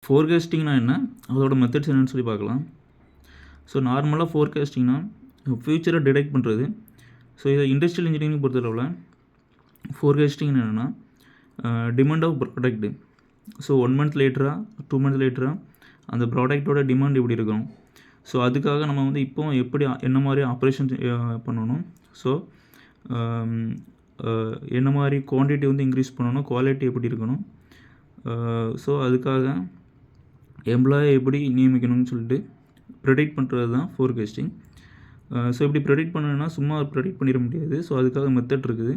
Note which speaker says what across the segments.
Speaker 1: ஃபோர்காஸ்டிங்னா என்ன? அதோட மெத்தட்ஸ் என்னன்னு சொல்லி பார்க்கலாம். ஸோ நார்மலா ஃபோர்காஸ்டிங்னா ஃபியூச்சரை டிடெக்ட் பண்ணுறது. ஸோ இதை இண்டஸ்ட்ரியல் இன்ஜினியரிங் பொறுத்தளவில் ஃபோர்காஸ்டிங் என்னென்னா demand of product. So 1 month லேட்டரா 2 மந்த் லேட்டரா அந்த ப்ராடக்ட்டோட டிமாண்ட் எப்படி இருக்கும். ஸோ அதுக்காக நம்ம வந்து இப்போ எப்படி என்ன மாதிரி ஆப்ரேஷன் பண்ணணும். ஸோ என்ன மாதிரி குவான்டிட்டி வந்து இன்க்ரீஸ் பண்ணணும், குவாலிட்டி எப்படி இருக்கணும். ஸோ அதுக்காக எம்ப்ளாயை எப்படி நியமிக்கணும்னு சொல்லிட்டு ப்ரெடிக்ட் பண்ணுறது தான் ஃபோர்காஸ்டிங். ஸோ இப்படி ப்ரெடிக்ட் பண்ணணுன்னா சும்மா ப்ரெடிக்ட் பண்ணிட முடியாது. ஸோ அதுக்காக மெத்தட் இருக்குது.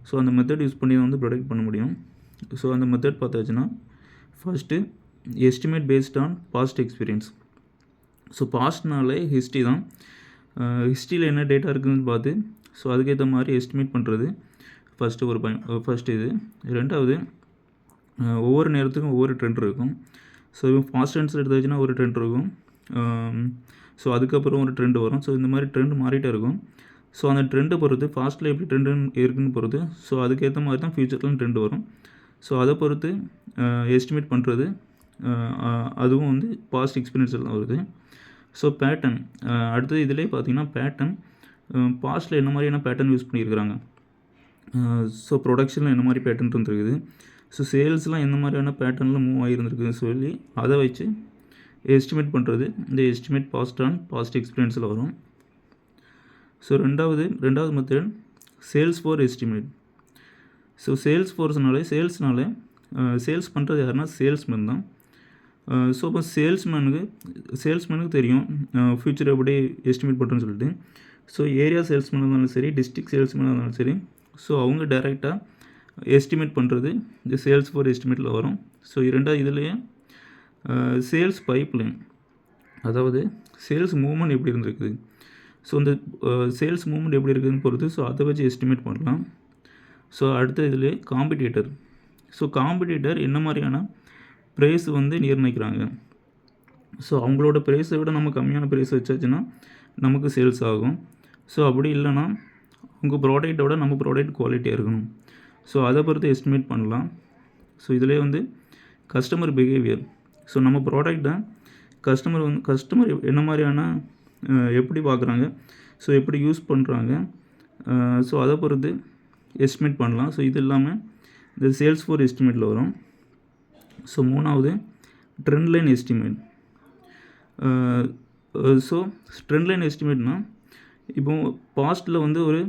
Speaker 1: ஸோ அந்த மெத்தட் யூஸ் பண்ணி வந்து ப்ரெடிக்ட் பண்ண முடியும். ஸோ அந்த மெத்தட் பார்த்தாச்சுன்னா first estimate based on past experience. So பாஸ்ட்னாலே ஹிஸ்ட்ரி தான். ஹிஸ்ட்ரியில் என்ன டேட்டா இருக்குதுன்னு பார்த்து ஸோ அதுக்கேற்ற மாதிரி எஸ்டிமேட் பண்ணுறது ஃபஸ்ட்டு இது. ரெண்டாவது ஒவ்வொரு நேரத்துக்கும் ஒவ்வொரு ட்ரெண்ட் இருக்கும். ஸோ ஃபாஸ்ட் ட்ரெண்ட்ஸில் எடுத்தாச்சுன்னா ஒரு ட்ரெண்ட் இருக்கும். ஸோ அதுக்கப்புறம் ஒரு ட்ரெண்ட் வரும். ஸோ இந்த மாதிரி ட்ரெண்ட் மாறிட்டே இருக்கும். ஸோ அந்த ட்ரெண்டை பொறுத்து ஃபாஸ்ட்டில் எப்படி ட்ரெண்டு இருக்குன்னு பொறுத்து ஸோ அதுக்கேற்ற மாதிரி தான் ஃப்யூச்சர்லாம் ட்ரெண்ட் வரும். ஸோ அதை பொறுத்து எஸ்டிமேட் பண்ணுறது அதுவும் வந்து பாஸ்ட் எக்ஸ்பீரியன்ஸில் தான் வருது. ஸோ பேட்டர்ன் அடுத்தது இதிலே பார்த்திங்கன்னா பேட்டர்ன் பாஸ்ட்டில் என்ன மாதிரியான பேட்டர்ன் யூஸ் பண்ணியிருக்கிறாங்க. ஸோ ப்ரொடக்ஷனில் என்ன மாதிரி பேட்டர்ன் இருந்துருக்குது. ஸோ சேல்ஸ்லாம் எந்த மாதிரியான பேட்டர்னில் மூவ் ஆகியிருந்துருக்குன்னு சொல்லி அதை வச்சு எஸ்டிமேட் பண்ணுறது இந்த எஸ்டிமேட் பாஸ்ட் எக்ஸ்பீரியன்ஸில் வரும். ஸோ ரெண்டாவது method sales for estimate. So சேல்ஸ்னாலே சேல்ஸ் பண்ணுறது யாருன்னா சேல்ஸ்மேன் தான். ஸோ இப்போ சேல்ஸ்மேனுக்கு தெரியும் ஃப்யூச்சர் எப்படி எஸ்டிமேட் பண்ணுறேன்னு சொல்லிட்டு. ஸோ ஏரியா சேல்ஸ்மேனாக இருந்தாலும் சரி, டிஸ்ட்ரிக்ட் சேல்ஸ்மேனாக இருந்தாலும் சரி, ஸோ அவங்க டைரெக்டாக எஸ்டிமேட் பண்ணுறது இந்த சேல்ஸ் ஃபார் எஸ்டிமேட்டில் வரும். ஸோ இரண்டாவது இதுலேயே சேல்ஸ் பைப்லைன், அதாவது சேல்ஸ் மூவ்மெண்ட் எப்படி இருந்திருக்குது. ஸோ இந்த சேல்ஸ் மூவ்மெண்ட் எப்படி இருக்குதுன்னு பொறுத்து ஸோ அதை வச்சு எஸ்டிமேட் பண்ணலாம். ஸோ அடுத்த இதில் காம்படிட்டர். ஸோ காம்படிட்டர் என்ன மாதிரியான ப்ரைஸ் வந்து நிர்ணயிக்கிறாங்க. ஸோ அவங்களோட ப்ரைஸை விட நம்ம கம்மியான ப்ரைஸ் வச்சாச்சுன்னா நமக்கு சேல்ஸ் ஆகும். ஸோ அப்படி இல்லைன்னா உங்கள் ப்ராடக்ட்டோட நம்ம ப்ராடக்ட் குவாலிட்டியாக இருக்கணும். ஸோ அதை பொறுத்து எஸ்டிமேட் பண்ணலாம். ஸோ இதிலே வந்து கஸ்டமர் பிஹேவியர். ஸோ நம்ம ப்ராடக்ட்டை கஸ்டமர் என்ன மாதிரியான எப்படி பார்க்குறாங்க, ஸோ எப்படி யூஸ் பண்ணுறாங்க, ஸோ அதை பொறுத்து எஸ்டிமேட் பண்ணலாம். ஸோ இது இல்லாமல் இந்த சேல்ஸ் ஃபார் எஸ்டிமேட்டில் வரும். ஸோ மூணாவது trend line estimate. So trend line எஸ்டிமேட்னால் இப்போது பாஸ்ட்டில் வந்து ஒரு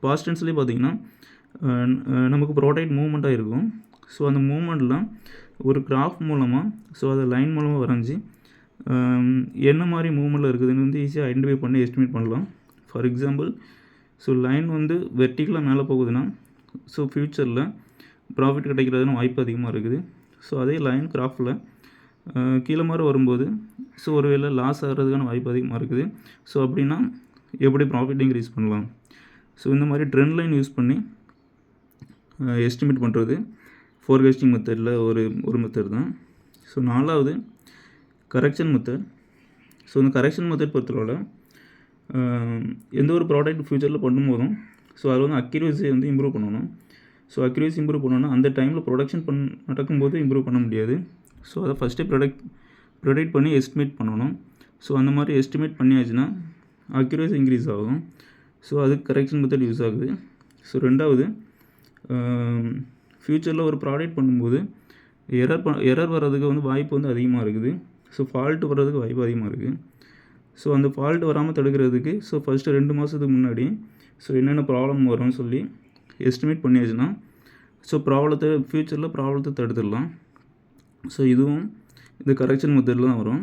Speaker 1: பாஸ்ட் டென்ஸ்லேயே பார்த்திங்கன்னா நமக்கு ப்ராடக்ட் மூவ்மெண்ட்டாக இருக்கும். ஸோ அந்த மூவ்மெண்ட்லாம் ஒரு கிராஃப் மூலமாக ஸோ அதை லைன் மூலமாக வரைஞ்சி என்ன மாதிரி மூவ்மெண்ட்டில் இருக்குதுன்னு வந்து ஈஸியாக ஐடென்டிஃபை பண்ணி எஸ்டிமேட் பண்ணலாம். ஃபார் எக்ஸாம்பிள் ஸோ லைன் வந்து வெர்டிக்கலாக மேலே போகுதுன்னா ஸோ ஃப்யூச்சரில் ப்ராஃபிட் கிடைக்கிறதுன்னு வாய்ப்பு அதிகமாக இருக்குது. ஸோ அதே லைன் கிராஃபில் கீழே மாதிரி வரும்போது ஸோ ஒரு வேளை லாஸ் ஆகிறதுக்கான வாய்ப்பு அதிகமாக இருக்குது. ஸோ அப்படின்னா எப்படி ப்ராஃபிட் இன்க்ரீஸ் பண்ணலாம். ஸோ இந்த மாதிரி ட்ரெண்ட் லைன் யூஸ் பண்ணி எஸ்டிமேட் பண்ணுறது ஃபோர்காஸ்டிங் மெத்தடில் ஒரு மெத்தட் தான். ஸோ நாலாவது கரெக்ஷன் மெத்தட். ஸோ இந்த கரெக்ஷன் மெத்தட் பொறுத்தவரை எந்த ஒரு ப்ராடக்ட் ஃப்யூச்சரில் பண்ணும்போதும் ஸோ அதில் வந்து அக்யூரேசியை வந்து இம்ப்ரூவ் பண்ணணும். ஸோ அக்யூரேசி இம்ப்ரூவ் பண்ணணும்னா அந்த டைமில் ப்ரொடக்ஷன் நடக்கும்போது இம்ப்ரூவ் பண்ண முடியாது. ஸோ அதை ஃபஸ்ட்டே ப்ரெடிக்ட் பண்ணி எஸ்டிமேட் பண்ணணும். ஸோ அந்த மாதிரி எஸ்டிமேட் பண்ணியாச்சுன்னா அக்யூரேசி இன்க்ரீஸ் ஆகும். ஸோ அதுக்கு கரெக்ஷன் மெத்தட் யூஸ் ஆகுது. ஸோ ரெண்டாவது ஃப்யூச்சரில் ஒரு ப்ராடக்ட் பண்ணும்போது எரர் வர்றதுக்கு வந்து வாய்ப்பு வந்து அதிகமாக இருக்குது. ஸோ ஃபால்ட்டு வர்றதுக்கு வாய்ப்பு அதிகமாக இருக்குது. ஸோ அந்த ஃபால்ட் வராமல் தடுக்கிறதுக்கு ஸோ ஃபஸ்ட்டு 2 மாதத்துக்கு முன்னாடி ஸோ என்னென்ன ப்ராப்ளம் வரும்னு சொல்லி எஸ்டிமேட் பண்ணியாச்சுன்னா ஸோ ஃப்யூச்சரில் ப்ராப்ளத்தை தடுத்துடலாம். ஸோ இதுவும் இந்த கரெக்ஷன் மெத்தடில் தான் வரும்.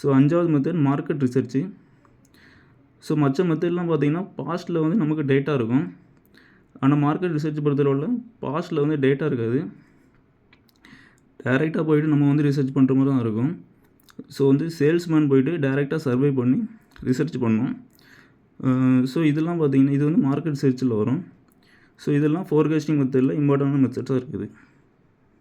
Speaker 1: ஸோ 5வது மெத்தட் மார்க்கெட் ரிசர்ச்சு. ஸோ மற்ற மெத்தட்லாம் பார்த்திங்கன்னா பாஸ்ட்டில் வந்து நமக்கு டேட்டா இருக்கும். ஆனால் மார்க்கெட் ரிசர்ச் பொறுத்தளவில் பாஸ்ட்டில் வந்து டேட்டா இருக்காது. டைரெக்டாக போய்ட்டு நம்ம வந்து ரிசர்ச் பண்ணுற மாதிரி தான் இருக்கும். ஸோ வந்து சேல்ஸ்மேன் போய்ட்டு டைரெக்டாக சர்வே பண்ணி ரிசர்ச் பண்ணணும். ஸோ இதெல்லாம் பார்த்திங்கன்னா இது வந்து மார்க்கெட் ரிசர்ச்சில் வரும். ஸோ இதெல்லாம் ஃபோர்காஸ்டிங் மெத்தடில் இம்பார்ட்டண்டான மெத்தட்ஸாக இருக்குது.